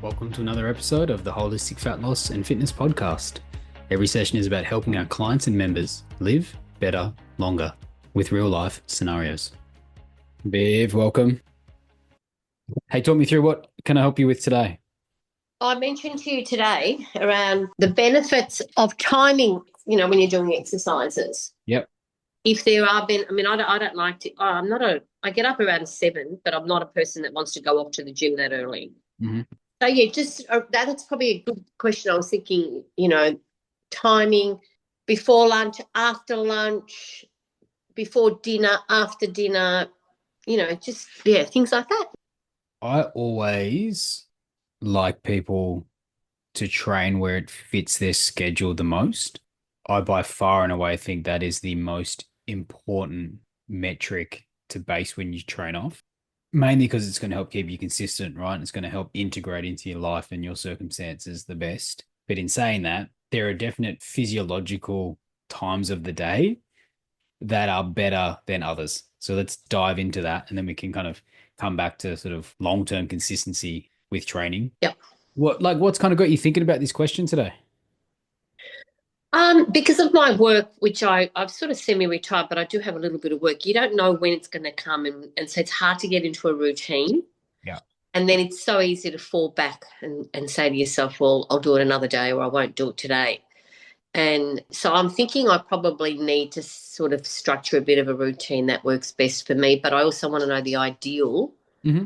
Welcome to another episode of the Holistic Fat Loss and Fitness Podcast. Every session is about helping our clients and members live better, longer with real life scenarios. Viv, welcome. Hey, talk me through what can I help you with today? I mentioned to you today around the benefits of timing, when you're doing exercises. Yep. If there are I don't like to, I get up around 7, but I'm not a person that wants to go off to the gym that early. Mm-hmm. So yeah, just that's probably a good question. I was thinking, timing before lunch, after lunch, before dinner, after dinner, things like that. I always like people to train where it fits their schedule the most. I by far and away think that is the most important metric to base when you train off. Mainly because it's going to help keep you consistent, right? It's going to help integrate into your life and your circumstances the best. But in saying that, there are definite physiological times of the day that are better than others. So let's dive into that, and then we can kind of come back to sort of long-term consistency with training. Yep. What's kind of got you thinking about this question today? Because of my work, which I've sort of semi-retired, but I do have a little bit of work. You don't know when it's going to come, and so it's hard to get into a routine. Yeah. And then it's so easy to fall back and say to yourself, well, I'll do it another day or I won't do it today. And so I'm thinking I probably need to sort of structure a bit of a routine that works best for me, but I also want to know the Mm-hmm.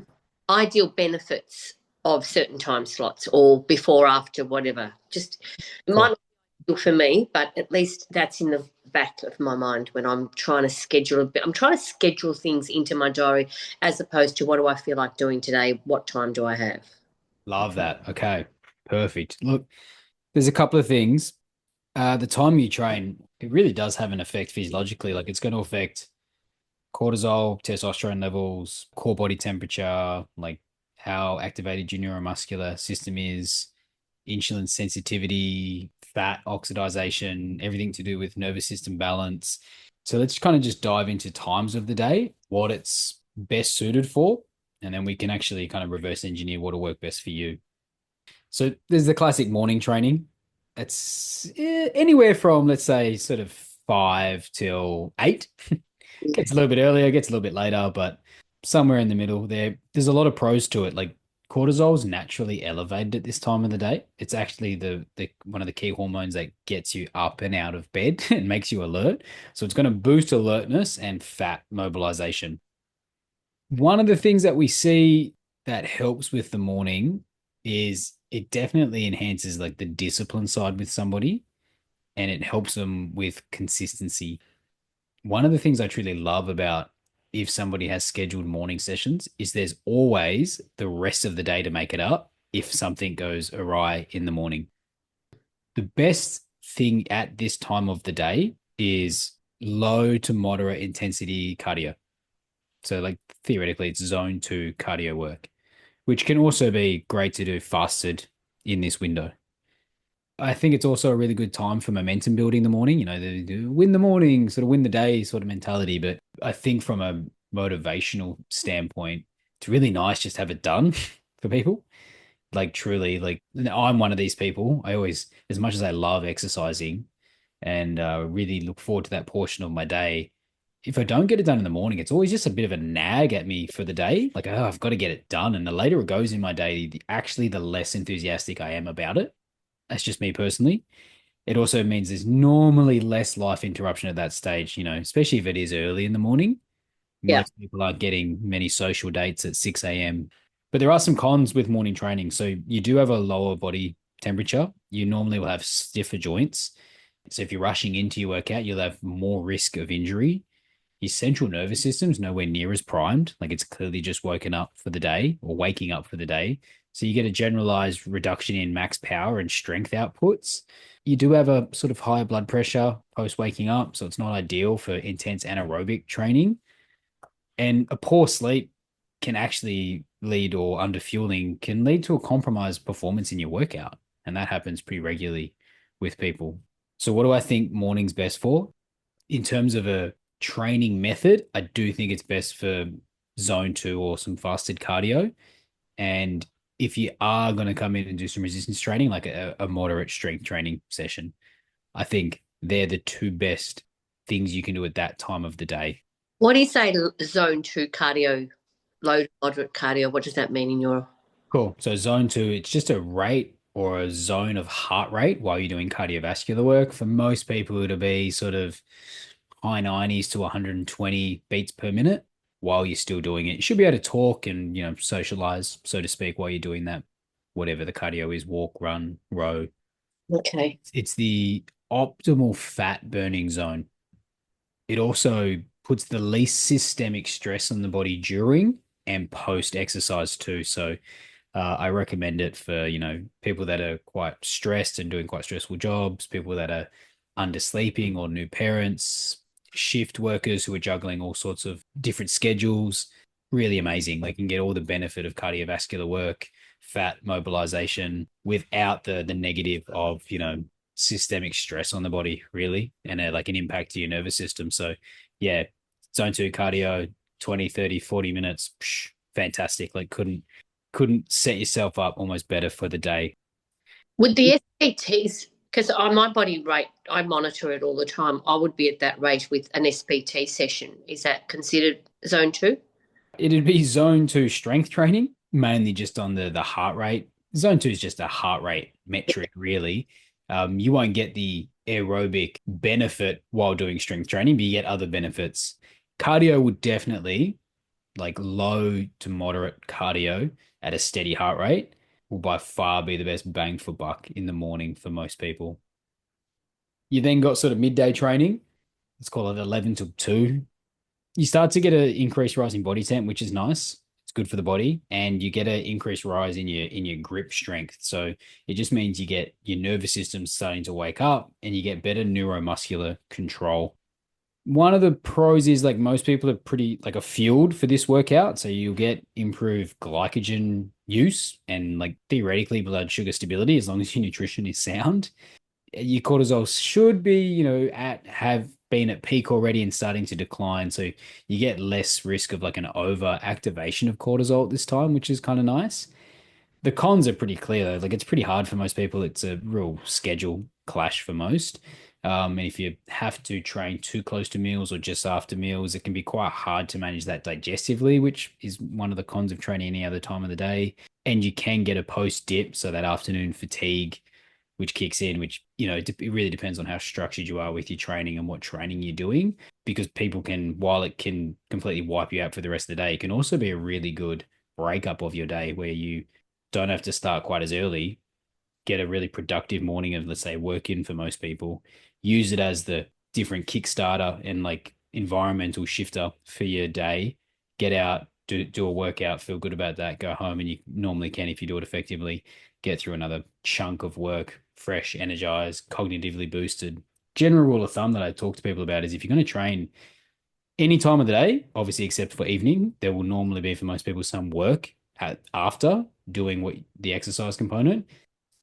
ideal benefits of certain time slots or before, after, whatever. Just it might Cool. not be for me, but at least that's in the back of my mind when I'm trying to schedule a bit. I'm trying to schedule things into my diary as opposed to what do I feel like doing today? What time do I have? Love that. Okay. Perfect. Look, there's a couple of things. The time you train, it really does have an effect physiologically. Like it's going to affect cortisol, testosterone levels, core body temperature, like how activated your neuromuscular system is, insulin sensitivity, fat oxidation, everything to do with nervous system balance. So let's kind of just dive into times of the day, what it's best suited for, and then we can actually kind of reverse engineer what'll work best for you. So there's the classic morning training. It's anywhere from, let's say, sort of 5 till 8. Gets a little bit earlier, gets a little bit later, but somewhere in the middle there. There's a lot of pros to it. Like cortisol is naturally elevated at this time of the day. It's actually the one of the key hormones that gets you up and out of bed and makes you alert. So it's going to boost alertness and fat mobilization. One of the things that we see that helps with the morning is it definitely enhances like the discipline side with somebody, and it helps them with consistency. One of the things I truly love about if somebody has scheduled morning sessions is there's always the rest of the day to make it up if something goes awry in the morning. The best thing at this time of the day is low to moderate intensity cardio. So, like theoretically, it's zone two cardio work, which can also be great to do fasted in this window. I think it's also a really good time for momentum building in the morning. You know, the win the morning, sort of win the day sort of mentality. But I think from a motivational standpoint, it's really nice just to have it done for people. Like truly, like I'm one of these people. I always, as much as I love exercising and really look forward to that portion of my day, if I don't get it done in the morning, it's always just a bit of a nag at me for the day. Like, oh, I've got to get it done. And the later it goes in my day, actually, the less enthusiastic I am about it. That's just me personally. It also means there's normally less life interruption at that stage, you know, especially if it is early in the morning. Yeah. Most people aren't getting many social dates at 6 a.m. But there are some cons with morning training. So you do have a lower body temperature. You normally will have stiffer joints. So if you're rushing into your workout, you'll have more risk of injury. Your central nervous system's nowhere near as primed. Like it's clearly just woken up for the day or waking up for the day. So you get a generalized reduction in max power and strength outputs. You do have a sort of higher blood pressure post waking up. So it's not ideal for intense anaerobic training. And a poor sleep can actually lead, or underfueling can lead to a compromised performance in your workout. And that happens pretty regularly with people. So what do I think morning's best for? In terms of a training method, I do think it's best for zone two or some fasted cardio. And if you are going to come in and do some resistance training, like a moderate strength training session, I think they're the two best things you can do at that time of the day. What do you say zone two cardio, low to moderate cardio? What does that mean in your? Cool. So zone two, it's just a rate or a zone of heart rate while you're doing cardiovascular work. For most people, it'll be sort of high 90s to 120 beats per minute while you're still doing it. You should be able to talk and, socialize, so to speak, while you're doing that, whatever the cardio is, walk, run, row. Okay. It's the optimal fat burning zone. It also puts the least systemic stress on the body during and post exercise too. So I recommend it for, people that are quite stressed and doing quite stressful jobs, people that are undersleeping or new parents, shift workers who are juggling all sorts of different schedules. Really amazing. They can get all the benefit of cardiovascular work, fat mobilization without the negative of, systemic stress on the body, really, and like an impact to your nervous system. So, yeah, zone two cardio, 20, 30, 40 minutes, psh, fantastic. Like, couldn't set yourself up almost better for the day. Would the SPTs, because on my body rate, I monitor it all the time. I would be at that rate with an SPT session. Is that considered zone two? It'd be zone two strength training, mainly just on the heart rate. Zone two is just a heart rate metric, really. You won't get the aerobic benefit while doing strength training, but you get other benefits. Cardio would definitely, like low to moderate cardio at a steady heart rate, will by far be the best bang for buck in the morning for most people. You then got sort of midday training. Let's call it 11 to 2. You start to get an increased rise in body temp, which is nice. It's good for the body, and you get an increased rise in your grip strength. So it just means you get your nervous system starting to wake up, and you get better neuromuscular control. One of the pros is like most people are pretty like a fueled for this workout, so you'll get improved glycogen use and like theoretically blood sugar stability as long as your nutrition is sound. Your cortisol should be, at have been at peak already and starting to decline. So you get less risk of like an over activation of cortisol at this time, which is kind of nice. The cons are pretty clear though. Like it's pretty hard for most people. It's a real schedule clash for most. And if you have to train too close to meals or just after meals, it can be quite hard to manage that digestively, which is one of the cons of training any other time of the day. And you can get a post dip, so that afternoon fatigue, which kicks in, which, it really depends on how structured you are with your training and what training you're doing. Because people can, while it can completely wipe you out for the rest of the day, it can also be a really good breakup of your day where you don't have to start quite as early, get a really productive morning of, let's say, work in for most people, use it as the different Kickstarter and like environmental shifter for your day, get out, do a workout, feel good about that, go home, and you normally can, if you do it effectively, get through another chunk of work, fresh, energized, cognitively boosted. General rule of thumb that I talk to people about is if you're going to train any time of the day, obviously except for evening, there will normally be for most people some work after doing what the exercise component.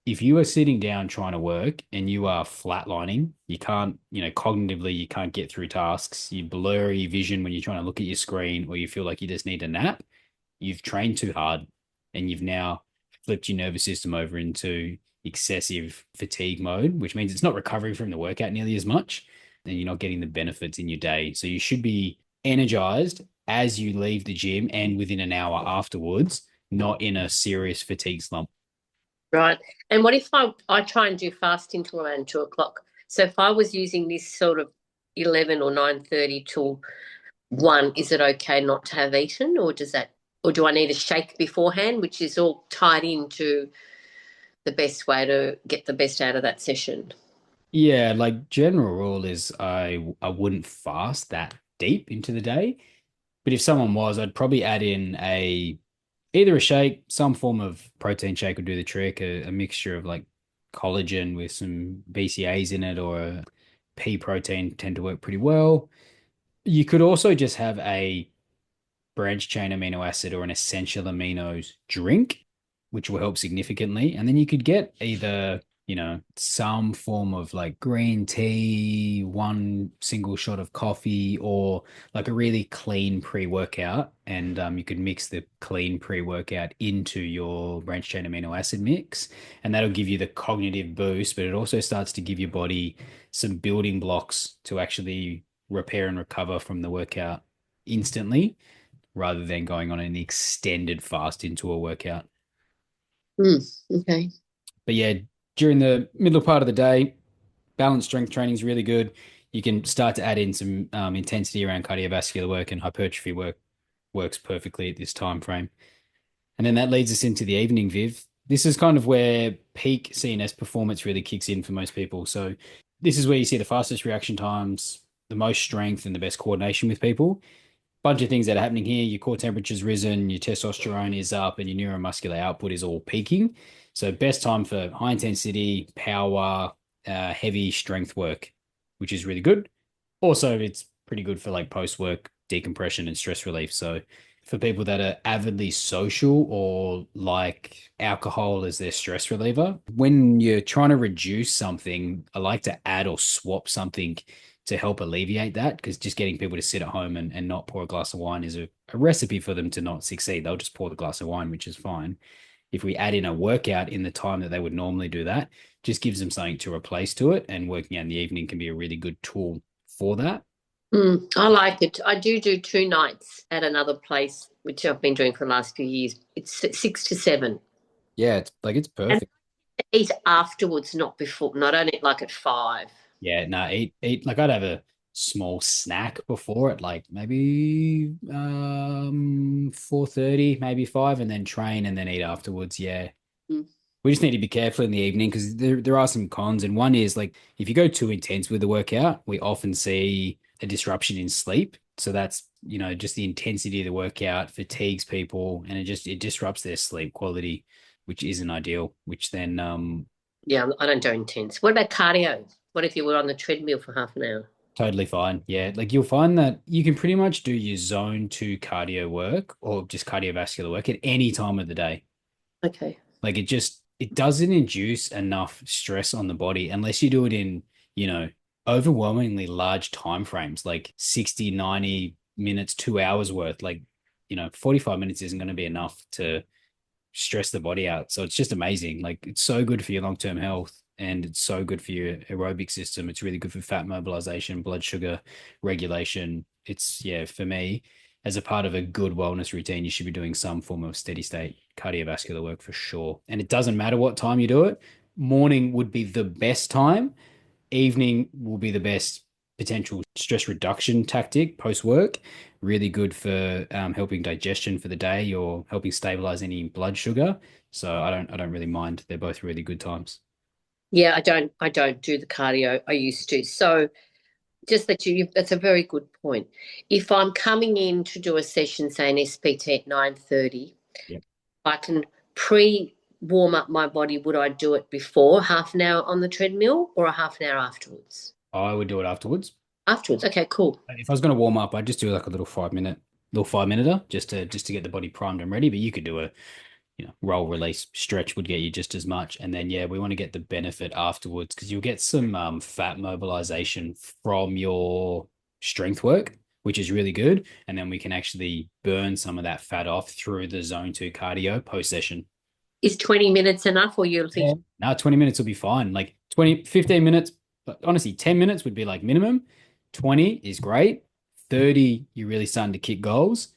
If you are sitting down trying to work and you are flatlining, you can't, cognitively, you can't get through tasks, you blurry vision when you're trying to look at your screen, or you feel like you just need a nap, you've trained too hard and you've now flipped your nervous system over into excessive fatigue mode, which means it's not recovering from the workout nearly as much and you're not getting the benefits in your day. So you should be energized as you leave the gym and within an hour afterwards, not in a serious fatigue slump. Right. And what if I try and do fasting till around 2 o'clock? So if I was using this sort of 11 or 9:30 till 1, is it okay not to have eaten, or or do I need a shake beforehand, which is all tied into the best way to get the best out of that session? Yeah, like general rule is I wouldn't fast that deep into the day. But if someone was, I'd probably add in a either a shake, some form of protein shake would do the trick, a mixture of like collagen with some BCAAs in it or a pea protein tend to work pretty well. You could also just have a branched chain amino acid or an essential aminos drink, which will help significantly. And then you could get either some form of like green tea, one single shot of coffee, or like a really clean pre-workout. And you could mix the clean pre-workout into your branched chain amino acid mix, and that'll give you the cognitive boost, but it also starts to give your body some building blocks to actually repair and recover from the workout instantly rather than going on an extended fast into a workout. Mm, okay. But yeah, during the middle part of the day, balanced strength training is really good. You can start to add in some intensity around cardiovascular work, and hypertrophy work works perfectly at this time frame. And then that leads us into the evening, Viv. This is kind of where peak CNS performance really kicks in for most people. So this is where you see the fastest reaction times, the most strength, and the best coordination with people. Bunch of things that are happening here. Your core temperature's risen, your testosterone is up, and your neuromuscular output is all peaking. So best time for high intensity, power, heavy strength work, which is really good. Also, it's pretty good for like post work decompression and stress relief. So for people that are avidly social or like alcohol as their stress reliever, when you're trying to reduce something, I like to add or swap something to help alleviate that, because just getting people to sit at home and not pour a glass of wine is a recipe for them to not succeed. They'll just pour the glass of wine, which is fine. If we add in a workout in the time that they would normally do that, just gives them something to replace to it. And working out in the evening can be a really good tool for that. I like it. I do 2 nights at another place, which I've been doing for the last few years. It's 6 to 7. Yeah, it's And perfect. eat afterwards, not before. No, I don't eat like at 5. Yeah, no, eat like I'd have a small snack before it, like maybe 4:30, maybe 5, and then train and then eat afterwards. Yeah. Mm. We just need to be careful in the evening because there are some cons. And one is like if you go too intense with the workout, we often see a disruption in sleep. So that's, just the intensity of the workout fatigues people, and it disrupts their sleep quality, which isn't ideal, which then Yeah, I don't do intense. What about cardio? What if you were on the treadmill for half an hour? totally fine. Yeah. Like you'll find that you can pretty much do your zone two cardio work or just cardiovascular work at any time of the day. Okay. Like it doesn't induce enough stress on the body unless you do it in, you know, overwhelmingly large time frames, like 60, 90 minutes, 2 hours worth. Like, 45 minutes isn't going to be enough to stress the body out. So it's just amazing. Like it's so good for your long-term health, and it's so good for your aerobic system. It's really good for fat mobilization, blood sugar regulation. It's, yeah, for me, as a part of a good wellness routine, you should be doing some form of steady state cardiovascular work for sure. And it doesn't matter what time you do it. Morning would be the best time. Evening will be the best potential stress reduction tactic post work. Really good for helping digestion for the day or helping stabilize any blood sugar. So I don't really mind. They're both really good times. Yeah, I don't do the cardio. I used to. So just that that's a very good point. If I'm coming in to do a session, say an SPT at 9:30, Yeah. I can pre warm up my body. Would I do it before half an hour on the treadmill or a half an hour afterwards? I would do it afterwards. Afterwards. Okay, cool. If I was going to warm up, I'd just do like a little 5 minute just to get the body primed and ready. But you could do a roll release stretch would get you just as much. And then, yeah, we want to get the benefit afterwards because you'll get some fat mobilization from your strength work, which is really good. And then we can actually burn some of that fat off through the zone two cardio post session. Is 20 minutes enough or you'll think, Yeah. Now 20 minutes will be fine. Like 20, 15 minutes, but honestly, 10 minutes would be like minimum. 20 is great. 30, you're really starting to kick goals.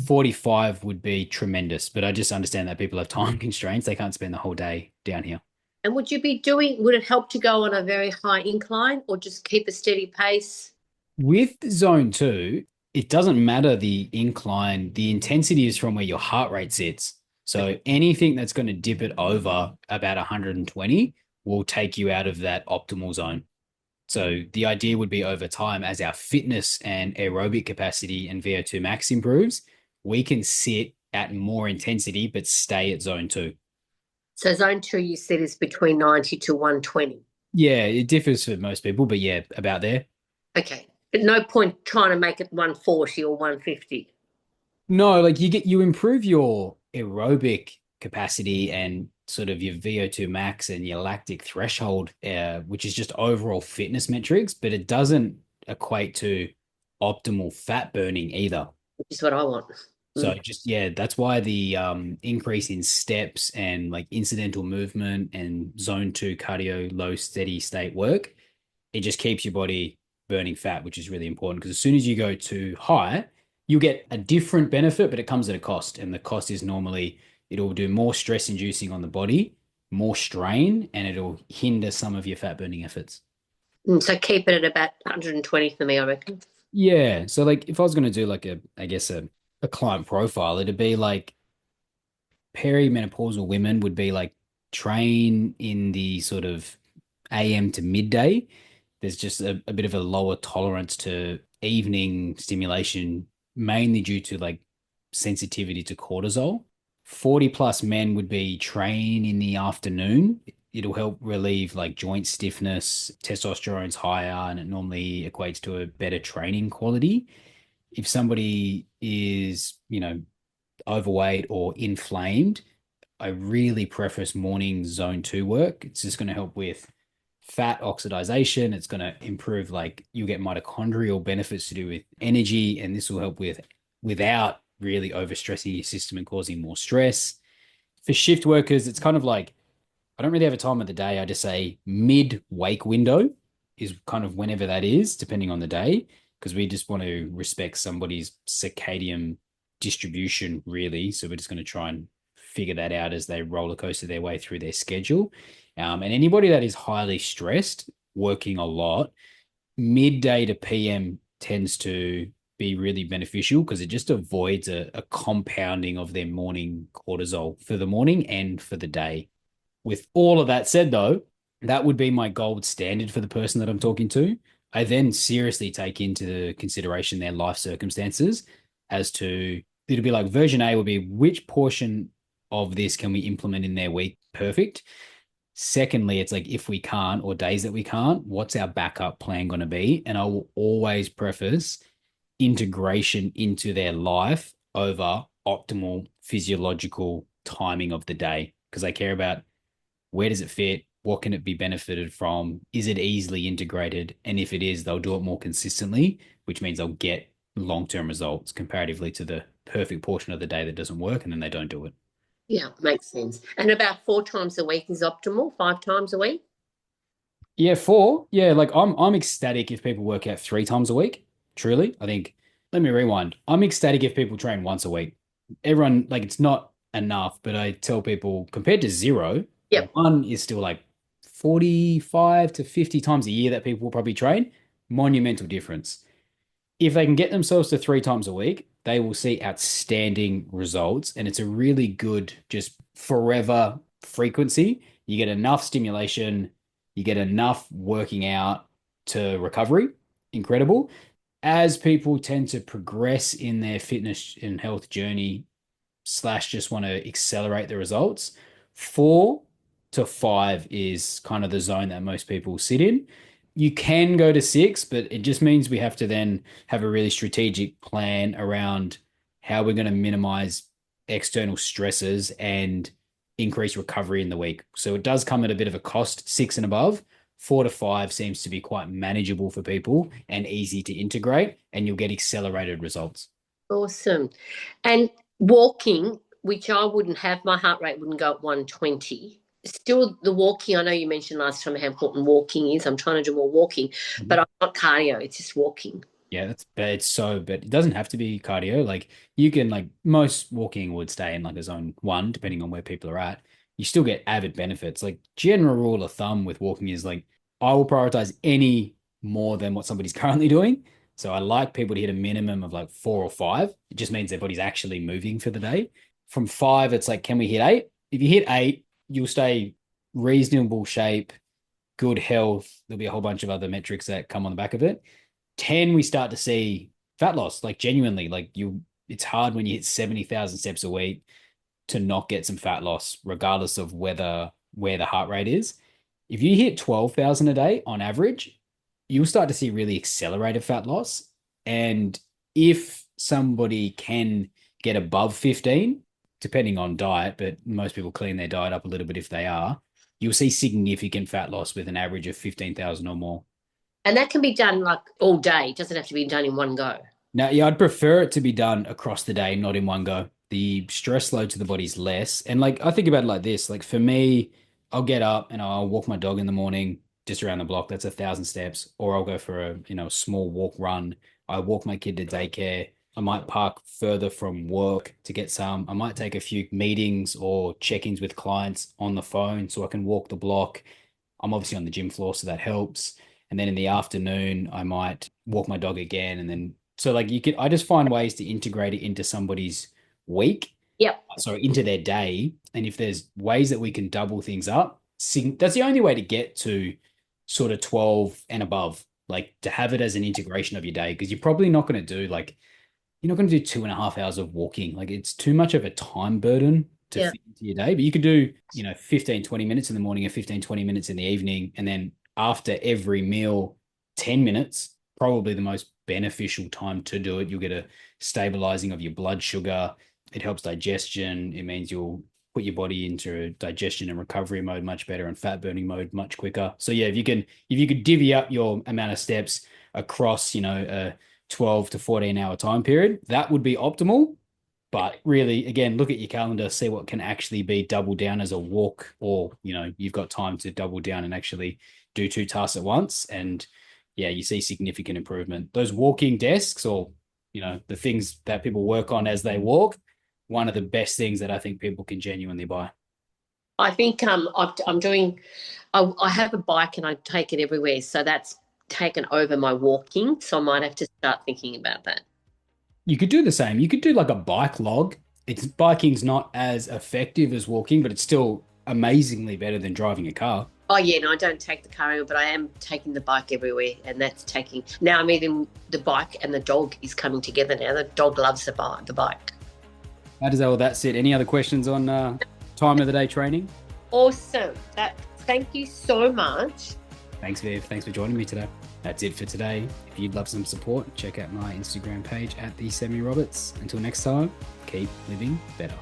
45 would be tremendous, but I just understand that people have time constraints. They can't spend the whole day down here. and would it help to go on a very high incline or just keep a steady pace? With zone two, it doesn't matter the incline, the intensity is from where your heart rate sits. So anything that's going to dip it over about 120 will take you out of that optimal zone. So the idea would be over time, as our fitness and aerobic capacity and VO2 max improves, we can sit at more intensity but stay at zone two. So zone two, you said, is between 90 to 120. Yeah, it differs for most people, but yeah, about there. Okay. But no point trying to make it 140 or 150. No, like you improve your aerobic capacity and sort of your VO2 max and your lactic threshold, which is just overall fitness metrics, but it doesn't equate to optimal fat burning either. which is what I want. So just yeah, that's why the increase in steps and like incidental movement and zone two cardio low steady state work, it just keeps your body burning fat, which is really important because as soon as you go too high, you get a different benefit, but it comes at a cost. And the cost is normally it'll do more stress inducing on the body, more strain, and it'll hinder some of your fat burning efforts. So keep it at about 120 for me, I reckon. Yeah. So like if I was going to do like I guess a client profile, it'd be like peri-menopausal women would be like train in the sort of AM to midday. There's just a bit of a lower tolerance to evening stimulation, mainly due to like sensitivity to cortisol. 40 plus men would be train in the afternoon. It'll help relieve like joint stiffness, testosterone's higher, and it normally equates to a better training quality. If somebody is, overweight or inflamed, I really preface morning zone two work. It's just going to help with fat oxidization. It's going to improve, like, you'll get mitochondrial benefits to do with energy, and this will help with without really overstressing your system and causing more stress. For shift workers, it's kind of like I don't really have a time of the day. I just say mid wake window is kind of whenever that is, depending on the day, because we just want to respect somebody's circadian distribution, really. So we're just going to try and figure that out as they roller coaster their way through their schedule. And anybody that is highly stressed, working a lot, midday to PM tends to be really beneficial because it just avoids a compounding of their morning cortisol for the morning and for the day. With all of that said, though, that would be my gold standard for the person that I'm talking to. I then seriously take into consideration their life circumstances as to it'll be like version A would be which portion of this can we implement in their week perfect. Secondly, it's like if we can't or days that we can't, what's our backup plan going to be? And I will always preface integration into their life over optimal physiological timing of the day because I care about where does it fit? What can it be benefited from? Is it easily integrated? And if it is, they'll do it more consistently, which means they'll get long-term results comparatively to the perfect portion of the day that doesn't work and then they don't do it. Yeah, makes sense. And about 4 times a week is optimal, 5 times a week? Yeah, four. Yeah, like I'm ecstatic if people work out 3 times a week. Truly. I think let me rewind. I'm ecstatic if people train once a week. Everyone like it's not enough, but I tell people compared to zero, Yep. one is still like 45 to 50 times a year that people will probably train. Monumental difference. If they can get themselves to 3 times a week, they will see outstanding results. And it's a really good, just forever frequency. You get enough stimulation, you get enough working out to recovery. Incredible. As people tend to progress in their fitness and health journey, slash just want to accelerate the results, 4 to 5 is kind of the zone that most people sit in. You can go to 6, but it just means we have to then have a really strategic plan around how we're going to minimize external stresses and increase recovery in the week. So it does come at a bit of a cost, 6 and above. 4 to 5 seems to be quite manageable for people and easy to integrate, and you'll get accelerated results. Awesome. And walking, which I wouldn't have, my heart rate wouldn't go at 120. Still, the walking, I know you mentioned last time how important walking is. I'm trying to do more walking, but I'm not cardio, it's just walking. Yeah, that's but it's so but it doesn't have to be cardio. Like you can like most walking would stay in like a zone one, depending on where people are at. You still get avid benefits. Like general rule of thumb with walking is like I will prioritize any more than what somebody's currently doing. So I like people to hit a minimum of like 4 or 5. It just means their body's actually moving for the day. From 5, it's like, can we hit 8? If you hit 8, you'll stay reasonable shape, good health. There'll be a whole bunch of other metrics that come on the back of it. 10, we start to see fat loss, like genuinely, like it's hard when you hit 70,000 steps a week to not get some fat loss, regardless of where the heart rate is. If you hit 12,000 a day on average, you'll start to see really accelerated fat loss. And if somebody can get above 15, depending on diet, but most people clean their diet up a little bit if they are, you'll see significant fat loss with an average of 15,000 or more. And that can be done like all day. It doesn't have to be done in one go. Now, yeah, I'd prefer it to be done across the day, not in one go. The stress load to the body is less. And like I think about it like this, like for me, I'll get up and I'll walk my dog in the morning just around the block. That's 1,000 steps. Or I'll go for a small walk run. I walk my kid to daycare. I might park further from work to get some. I might take a few meetings or check-ins with clients on the phone so I can walk the block. I'm obviously on the gym floor, so that helps. And then in the afternoon, I might walk my dog again. And then, so like I just find ways to integrate it into somebody's week, Yep. so into their day. And if there's ways that we can double things up, that's the only way to get to sort of 12 and above, like to have it as an integration of your day. Because you're probably not going to do like, you're not going to do 2.5 hours of walking. Like it's too much of a time burden to Yeah. fit into your day. But you could do, 15, 20 minutes in the morning and 15, 20 minutes in the evening. And then after every meal, 10 minutes, probably the most beneficial time to do it. You'll get a stabilizing of your blood sugar. It helps digestion. It means you'll put your body into digestion and recovery mode much better and fat burning mode much quicker. So yeah, if you could divvy up your amount of steps across, a 12 to 14 hour time period, that would be optimal. But really, again, look at your calendar, see what can actually be doubled down as a walk, or you've got time to double down and actually do two tasks at once. And yeah, you see significant improvement. Those walking desks, or the things that people work on as they walk, one of the best things that I think people can genuinely buy. I think I'm doing. I have a bike and I take it everywhere, so that's taken over my walking. So I might have to start thinking about that. You could do the same. You could do like a bike log. Biking's not as effective as walking, but it's still amazingly better than driving a car. Oh yeah, no, I don't take the car, but I am taking the bike everywhere, and that's taking. Now I'm even the bike and the dog is coming together now. The dog loves the bike. How does all that sit? Any other questions on time of the day training? Awesome. Thank you so much. Thanks, Viv. Thanks for joining me today. That's it for today. If you'd love some support, check out my Instagram page at the Semi Roberts. Until next time, keep living better.